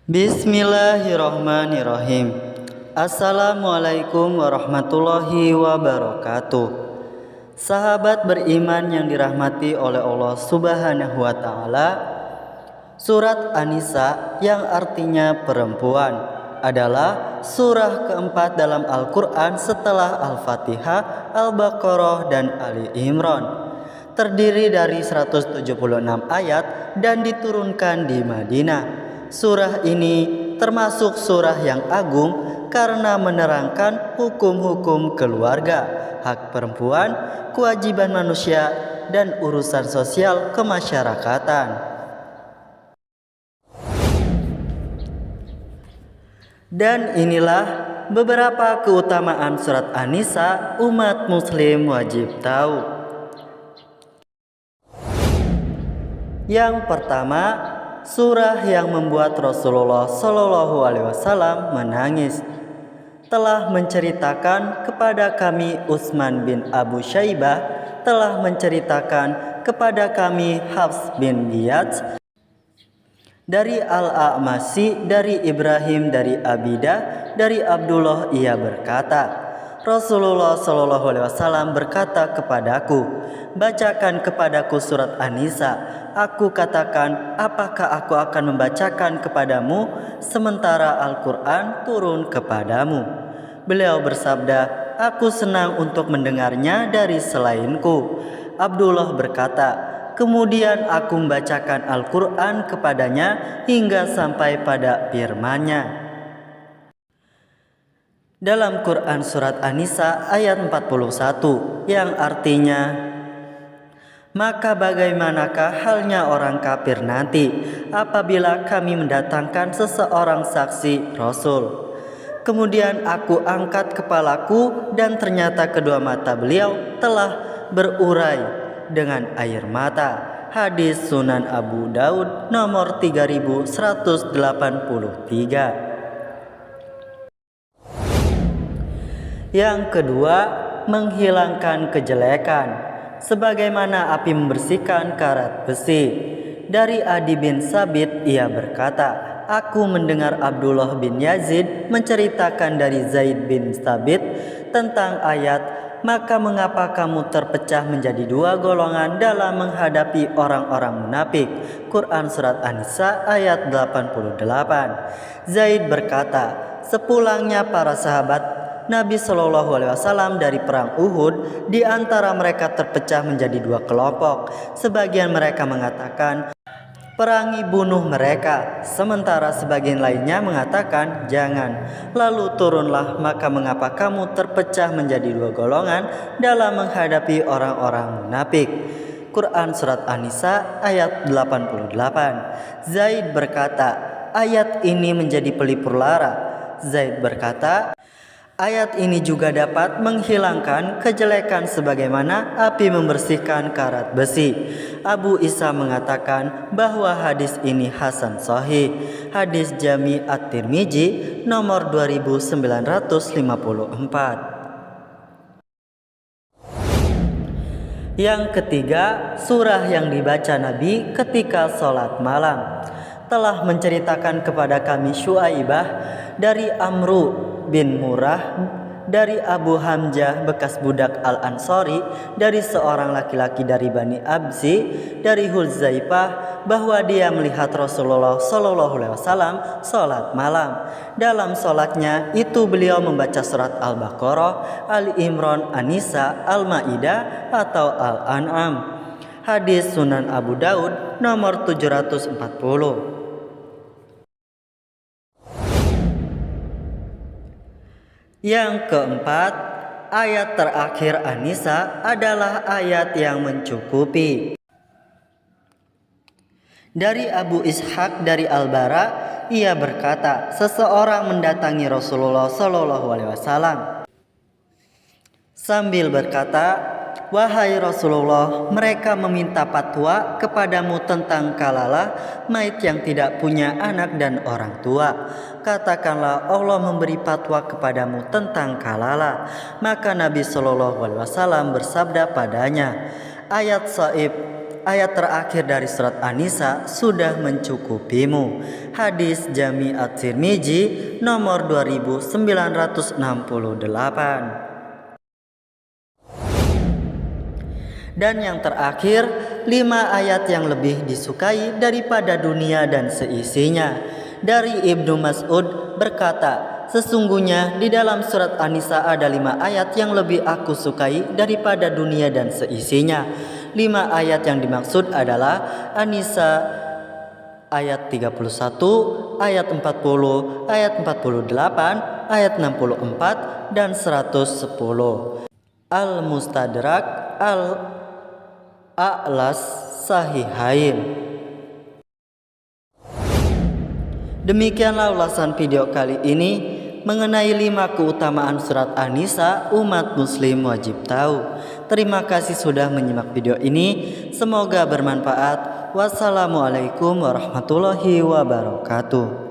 Bismillahirrahmanirrahim. Assalamualaikum warahmatullahi wabarakatuh. Sahabat beriman yang dirahmati oleh Allah Subhanahu wa taala, surat An-Nisa yang artinya perempuan adalah surah keempat dalam Al-Qur'an setelah Al-Fatihah, Al-Baqarah dan Ali Imran. Terdiri dari 176 ayat dan diturunkan di Madinah. Surah ini termasuk surah yang agung karena menerangkan hukum-hukum keluarga, hak perempuan, kewajiban manusia, dan urusan sosial kemasyarakatan. Dan inilah beberapa keutamaan surat An-Nisa umat muslim wajib tahu. Yang pertama, surah yang membuat Rasulullah Shallallahu Alaihi Wasallam menangis. Telah menceritakan kepada kami Utsman bin Abu Syaibah, telah menceritakan kepada kami Hafs bin Ghiyath, dari Al-A'masi, dari Ibrahim, dari Abidah, dari Abdullah, ia berkata, Rasulullah Shallallahu Alaihi Wasallam berkata kepadaku, bacakan kepadaku surat An-Nisa. Aku katakan, apakah aku akan membacakan kepadamu sementara Al-Quran turun kepadamu? Beliau bersabda, aku senang untuk mendengarnya dari selainku. Abdullah berkata, kemudian aku membacakan Al-Quran kepadanya hingga sampai pada firman-Nya. Dalam Quran surat An-Nisa ayat 41 yang artinya, maka bagaimanakah halnya orang kafir nanti apabila kami mendatangkan seseorang saksi Rasul. Kemudian aku angkat kepalaku dan ternyata kedua mata beliau telah berurai dengan air mata. Hadis Sunan Abu Daud nomor 3183. Yang kedua, menghilangkan kejelekan. Sebagaimana api membersihkan karat besi. Dari Adi bin Sabit ia berkata, aku mendengar Abdullah bin Yazid menceritakan dari Zaid bin Sabit tentang ayat, maka mengapa kamu terpecah menjadi dua golongan dalam menghadapi orang-orang munafik. Quran surat An-Nisa ayat 88. Zaid berkata, sepulangnya para sahabat Nabi Shallallahu Alaihi Wasallam dari perang Uhud, di antara mereka terpecah menjadi dua kelompok. Sebagian mereka mengatakan, perangi bunuh mereka, sementara sebagian lainnya mengatakan, jangan. Lalu turunlah, maka mengapa kamu terpecah menjadi dua golongan dalam menghadapi orang-orang munafik. Quran surat An-Nisa ayat 88. Zaid berkata, ayat ini menjadi pelipur lara. Zaid berkata, ayat ini juga dapat menghilangkan kejelekan sebagaimana api membersihkan karat besi. Abu Isa mengatakan bahwa hadis ini hasan sahih. Hadis Jami At-Tirmizi nomor 2954. Yang ketiga, surah yang dibaca Nabi ketika sholat malam. Telah menceritakan kepada kami Syuaibah dari Amru bin Murrah, dari Abu Hamzah bekas budak Al-Ansari, dari seorang laki-laki dari Bani Abzi, dari Hudzaifah, bahwa dia melihat Rasulullah Shallallahu Alaihi Wasallam sholat malam. Dalam sholatnya itu beliau membaca surat Al-Baqarah, Ali Imran, An-Nisa, Al-Maidah atau Al-An'am. Hadis Sunan Abu Daud nomor 740. Yang keempat, ayat terakhir An-Nisa adalah ayat yang mencukupi. Dari Abu Ishaq dari Al-Bara, ia berkata, seseorang mendatangi Rasulullah Shallallahu Alaihi Wasallam sambil berkata, wahai Rasulullah, mereka meminta fatwa kepadamu tentang kalalah mayit yang tidak punya anak dan orang tua. Katakanlah, Allah memberi fatwa kepadamu tentang kalalah. Maka Nabi Shallallahu Alaihi Wasallam bersabda padanya, ayat Saib ayat terakhir dari surat An-Nisa sudah mencukupimu. Hadis Jami At-Tirmizi nomor 2968. Dan yang terakhir, 5 ayat yang lebih disukai daripada dunia dan seisinya. Dari Ibnu Mas'ud berkata, sesungguhnya di dalam surat An-Nisa ada 5 ayat yang lebih aku sukai daripada dunia dan seisinya. 5 ayat yang dimaksud adalah An-Nisa ayat 31, ayat 40, ayat 48, ayat 64, dan 110. Al-Mustadrak Al-A'las Sahihain. Demikianlah ulasan video kali ini mengenai 5 keutamaan surat An-Nisa umat muslim wajib tahu. Terima kasih sudah menyimak video ini. Semoga bermanfaat. Wassalamualaikum warahmatullahi wabarakatuh.